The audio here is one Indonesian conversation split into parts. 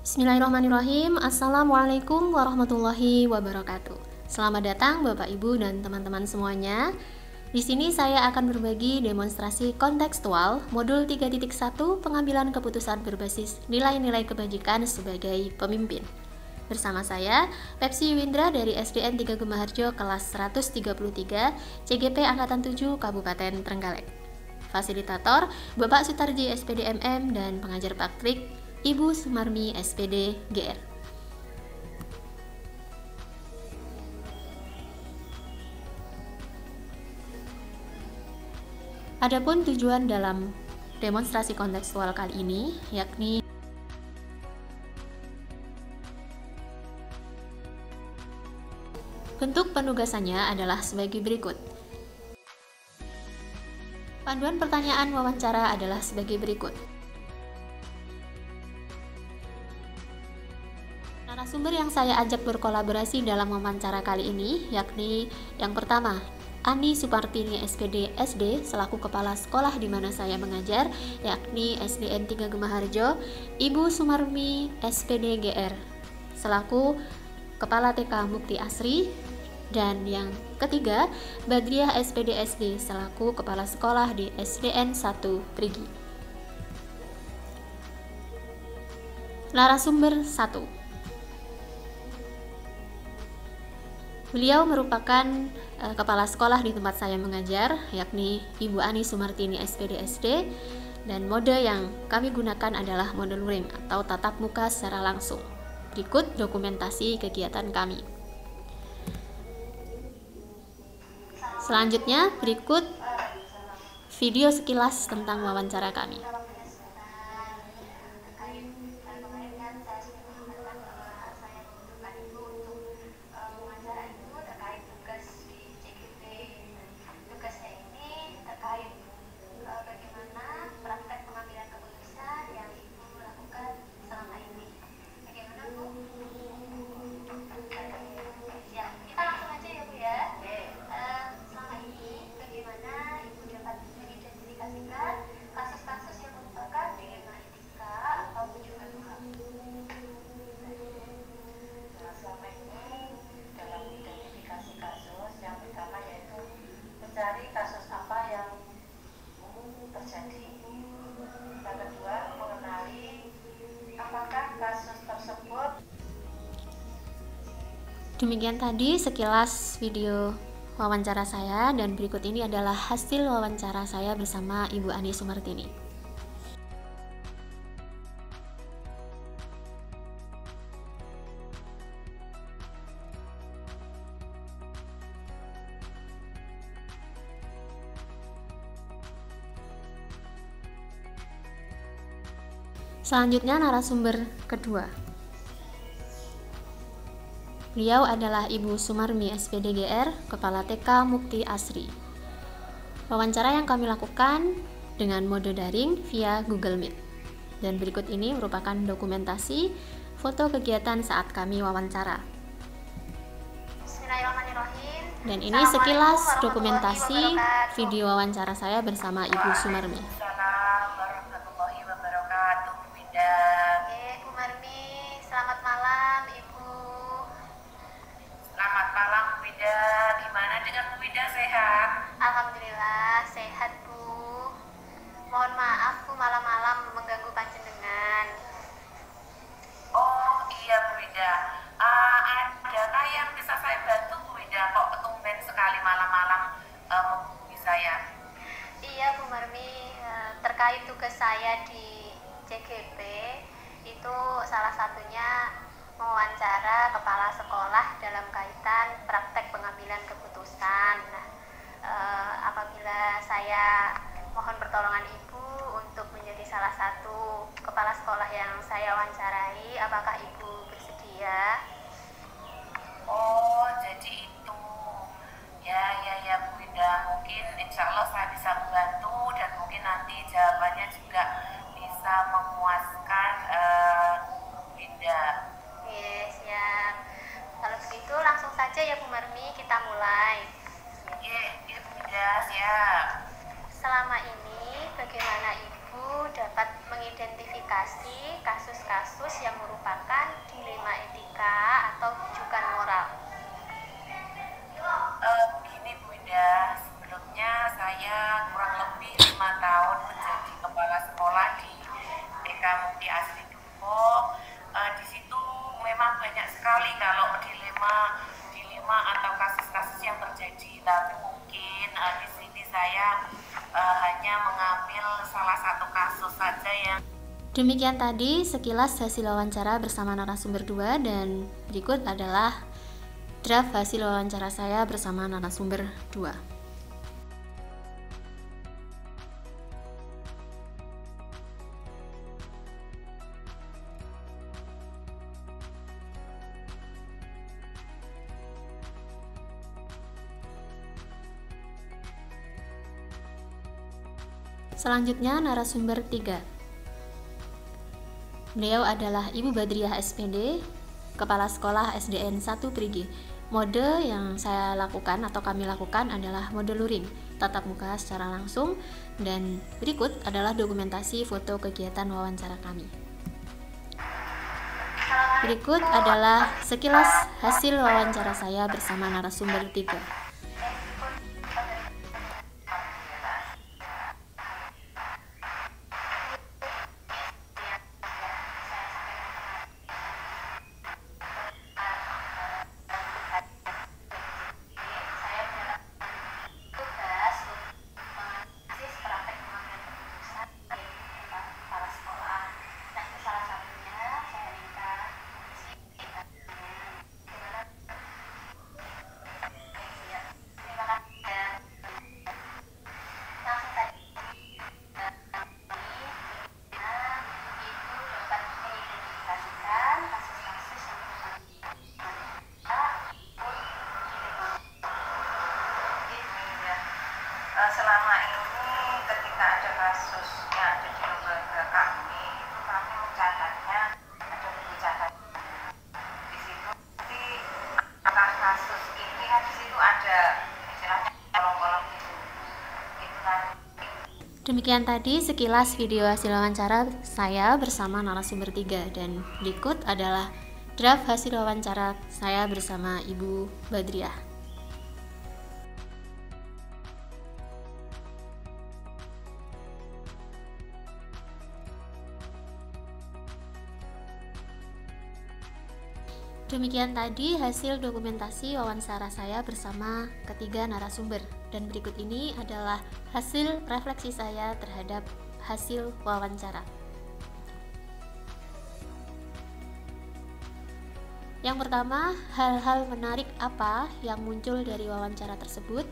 Bismillahirrahmanirrahim. Assalamualaikum warahmatullahi wabarakatuh. Selamat datang Bapak Ibu dan teman-teman semuanya. Di sini saya akan berbagi demonstrasi kontekstual modul 3.1 pengambilan keputusan berbasis nilai-nilai kebajikan sebagai pemimpin. Bersama saya, Pepsi Windra dari SDN 3 Gemaharjo kelas 133 CGP Angkatan 7 Kabupaten Trenggalek. Fasilitator Bapak Sutarji SPD MM dan pengajar praktik Ibu Sumarmi SPD GR. Adapun tujuan dalam demonstrasi kontekstual kali ini yakni bentuk penugasannya adalah sebagai berikut. Panduan pertanyaan wawancara adalah sebagai berikut. Narasumber yang saya ajak berkolaborasi dalam wawancara kali ini yakni yang pertama, Ani Supartini SPD SD selaku kepala sekolah di mana saya mengajar yakni SDN 3 Gemaharjo, Ibu Sumarmi SPD GR selaku kepala TK Mukti Asri, dan yang ketiga, Badriah SPD SD selaku kepala sekolah di SDN 1 Prigi. Narasumber 1. Beliau merupakan kepala sekolah di tempat saya mengajar, yakni Ibu Ani Sumartini SPD SD, dan mode yang kami gunakan adalah mode luring atau tatap muka secara langsung. Berikut dokumentasi kegiatan kami. Selanjutnya, berikut video sekilas tentang wawancara kami. Mencari kasus apa yang terjadi. Yang kedua, mengenali apakah kasus tersebut. Demikian tadi sekilas video wawancara saya, dan berikut ini adalah hasil wawancara saya bersama Ibu Ani Sumartini. Selanjutnya narasumber kedua. Beliau adalah Ibu Sumarmi SPD GR, Kepala TK Mukti Asri. Wawancara yang kami lakukan dengan mode daring via Google Meet. Dan berikut ini merupakan dokumentasi foto kegiatan saat kami wawancara. Bismillahirrahmanirrahim. Dan ini sekilas dokumentasi video wawancara saya bersama Ibu Sumarmi. Assalamualaikum warahmatullahi wabarakatuh. Bu Marmi, selamat malam Ibu. Selamat malam Bu Wida. Gimana dengan Bu Wida, sehat? Alhamdulillah sehat Bu. Mohon maaf Bu malam-malam mengganggu panjenengan. Oh iya Bu Wida. Adakah yang bisa saya bantu Bu Wida? Kok tumben sekali malam-malam menghubungi saya? Iya Bu Marmi, terkait tugas saya di CGP itu salah satunya mewawancara kepala sekolah dalam kaitan praktek pengambilan keputusan. Nah, apabila saya mohon pertolongan Ibu untuk menjadi salah satu kepala sekolah yang saya wawancarai, apakah Ibu bersedia? Oh, jadi itu. Ya Bu Wida, mungkin insya Allah saya bisa membantu dan mungkin nanti jawabannya juga bisa bisa memuaskan Winda. Yes, ya. Kalau begitu langsung saja ya Bu Marmi, kita mulai. Iya, Winda, siap. Selama ini bagaimana Ibu dapat mengidentifikasi kasus-kasus yang merupakan dilema etika atau rujukan moral? Begini Bu Winda, sebelumnya saya kurang lebih 5 tahun menjadi kepala sekolah di TK Mukti Asri Dupo. Di situ memang banyak sekali kalau dilema atau kasus-kasus yang terjadi, tapi mungkin di sini saya hanya mengambil salah satu kasus saja yang. Demikian tadi sekilas hasil wawancara bersama narasumber 2, dan berikut adalah draft hasil wawancara saya bersama narasumber 2. Selanjutnya narasumber 3. Beliau adalah Ibu Badriah SPD, Kepala Sekolah SDN 1 Perigi. Mode yang saya lakukan atau kami lakukan adalah mode luring, tatap muka secara langsung, dan berikut adalah dokumentasi foto kegiatan wawancara kami. Berikut adalah sekilas hasil wawancara saya bersama narasumber 3. Selama ini ketika ada kasus yang ada di lembaga kami, itu kami mencatatnya, ada buku catat di situ. Nanti akan kasus ini kan di situ ada istilahnya kolom-kolom gitu. Itu nanti. Demikian tadi sekilas video hasil wawancara saya bersama narasumber 3, dan berikut adalah draft hasil wawancara saya bersama Ibu Badriah. Demikian tadi hasil dokumentasi wawancara saya bersama ketiga narasumber, dan berikut ini adalah hasil refleksi saya terhadap hasil wawancara. Yang pertama, hal-hal menarik apa yang muncul dari wawancara tersebut?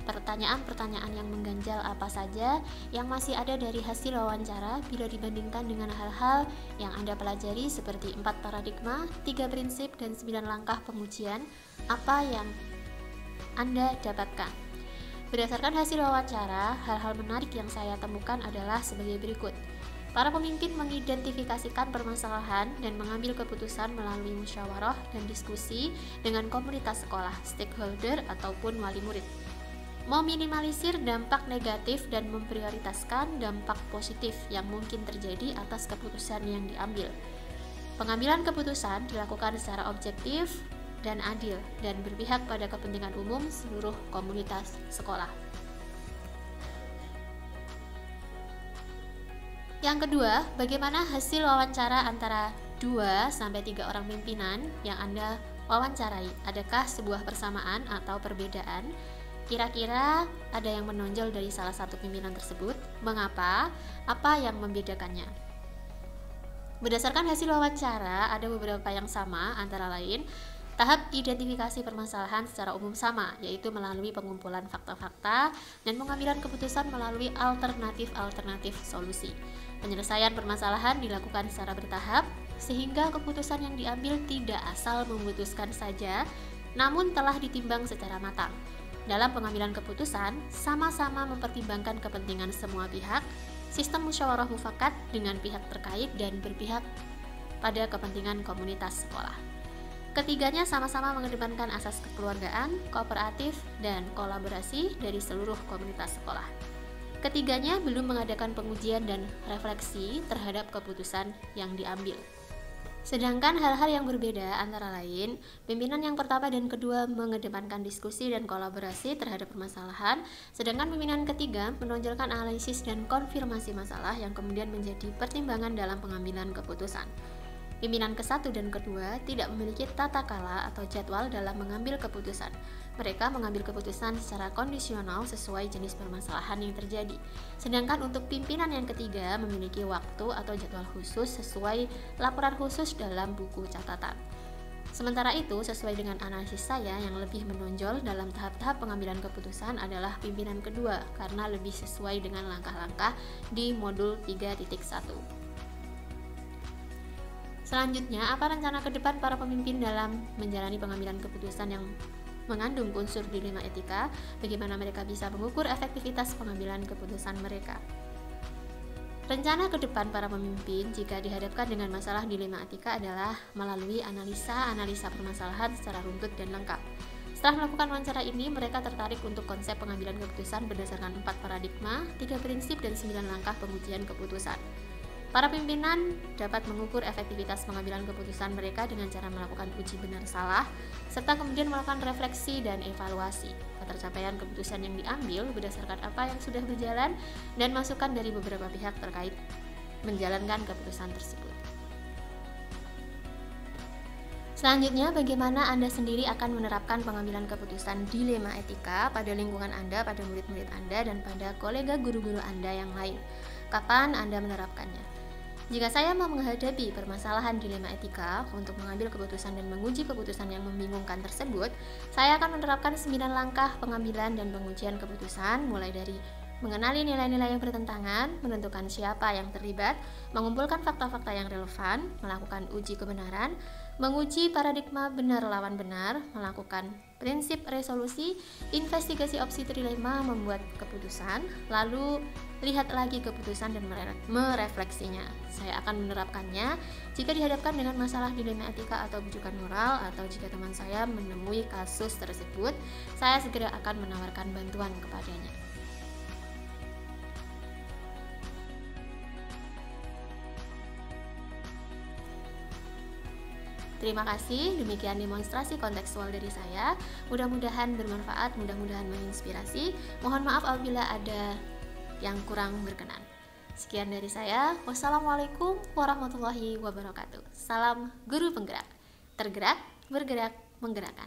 Pertanyaan-pertanyaan yang mengganjal apa saja yang masih ada dari hasil wawancara bila dibandingkan dengan hal-hal yang Anda pelajari seperti 4 paradigma, 3 prinsip, dan 9 langkah pengujian? Apa yang Anda dapatkan? Berdasarkan hasil wawancara, hal-hal menarik yang saya temukan adalah sebagai berikut. Para pemimpin mengidentifikasikan permasalahan dan mengambil keputusan melalui musyawarah dan diskusi dengan komunitas sekolah, stakeholder, ataupun wali murid. Meminimalisir dampak negatif dan memprioritaskan dampak positif yang mungkin terjadi atas keputusan yang diambil. Pengambilan keputusan dilakukan secara objektif dan adil dan berpihak pada kepentingan umum seluruh komunitas sekolah. Yang kedua, bagaimana hasil wawancara antara 2-3 orang pimpinan yang Anda wawancarai? Adakah sebuah persamaan atau perbedaan? Kira-kira ada yang menonjol dari salah satu pimpinan tersebut? Mengapa? Apa yang membedakannya? Berdasarkan hasil wawancara, ada beberapa yang sama, antara lain tahap identifikasi permasalahan secara umum sama, yaitu melalui pengumpulan fakta-fakta dan pengambilan keputusan melalui alternatif solusi. Penyelesaian permasalahan dilakukan secara bertahap, sehingga keputusan yang diambil tidak asal memutuskan saja, namun telah ditimbang secara matang. Dalam pengambilan keputusan, sama-sama mempertimbangkan kepentingan semua pihak, sistem musyawarah mufakat dengan pihak terkait dan berpihak pada kepentingan komunitas sekolah. Ketiganya sama-sama mengedepankan asas kekeluargaan, kooperatif, dan kolaborasi dari seluruh komunitas sekolah. Ketiganya belum mengadakan pengujian dan refleksi terhadap keputusan yang diambil. Sedangkan hal-hal yang berbeda antara lain, pimpinan yang pertama dan kedua mengedepankan diskusi dan kolaborasi terhadap permasalahan, sedangkan pimpinan ketiga menonjolkan analisis dan konfirmasi masalah yang kemudian menjadi pertimbangan dalam pengambilan keputusan. Pimpinan ke-1 dan kedua tidak memiliki tata kala atau jadwal dalam mengambil keputusan. Mereka mengambil keputusan secara kondisional sesuai jenis permasalahan yang terjadi. Sedangkan untuk pimpinan yang ketiga memiliki waktu atau jadwal khusus sesuai laporan khusus dalam buku catatan. Sementara itu, sesuai dengan analisis saya, yang lebih menonjol dalam tahap-tahap pengambilan keputusan adalah pimpinan kedua karena lebih sesuai dengan langkah-langkah di modul 3.1. Selanjutnya, apa rencana ke depan para pemimpin dalam menjalani pengambilan keputusan yang mengandung unsur dilema etika? Bagaimana mereka bisa mengukur efektivitas pengambilan keputusan mereka? Rencana ke depan para pemimpin jika dihadapkan dengan masalah dilema etika adalah melalui analisa permasalahan secara runtut dan lengkap. Setelah melakukan wawancara ini, mereka tertarik untuk konsep pengambilan keputusan berdasarkan 4 paradigma, 3 prinsip, dan 9 langkah pengujian keputusan. Para pimpinan dapat mengukur efektivitas pengambilan keputusan mereka dengan cara melakukan uji benar salah, serta kemudian melakukan refleksi dan evaluasi ketercapaian keputusan yang diambil berdasarkan apa yang sudah berjalan dan masukan dari beberapa pihak terkait menjalankan keputusan tersebut. Selanjutnya, bagaimana Anda sendiri akan menerapkan pengambilan keputusan dilema etika pada lingkungan Anda, pada murid-murid Anda, dan pada kolega guru-guru Anda yang lain? Kapan Anda menerapkannya? Jika saya mau menghadapi permasalahan dilema etika untuk mengambil keputusan dan menguji keputusan yang membingungkan tersebut, saya akan menerapkan 9 langkah pengambilan dan pengujian keputusan, mulai dari mengenali nilai-nilai yang bertentangan, menentukan siapa yang terlibat, mengumpulkan fakta-fakta yang relevan, melakukan uji kebenaran, menguji paradigma benar lawan benar, melakukan prinsip resolusi, investigasi opsi trilema, membuat keputusan, lalu lihat lagi keputusan dan merefleksinya. Saya akan menerapkannya jika dihadapkan dengan masalah dilema etika atau bujukan moral, atau jika teman saya menemui kasus tersebut, saya segera akan menawarkan bantuan kepadanya. Terima kasih, demikian demonstrasi kontekstual dari saya. Mudah-mudahan bermanfaat, mudah-mudahan menginspirasi. Mohon maaf apabila ada yang kurang berkenan. Sekian dari saya. Wassalamualaikum warahmatullahi wabarakatuh. Salam guru penggerak. Tergerak, bergerak, menggerakkan.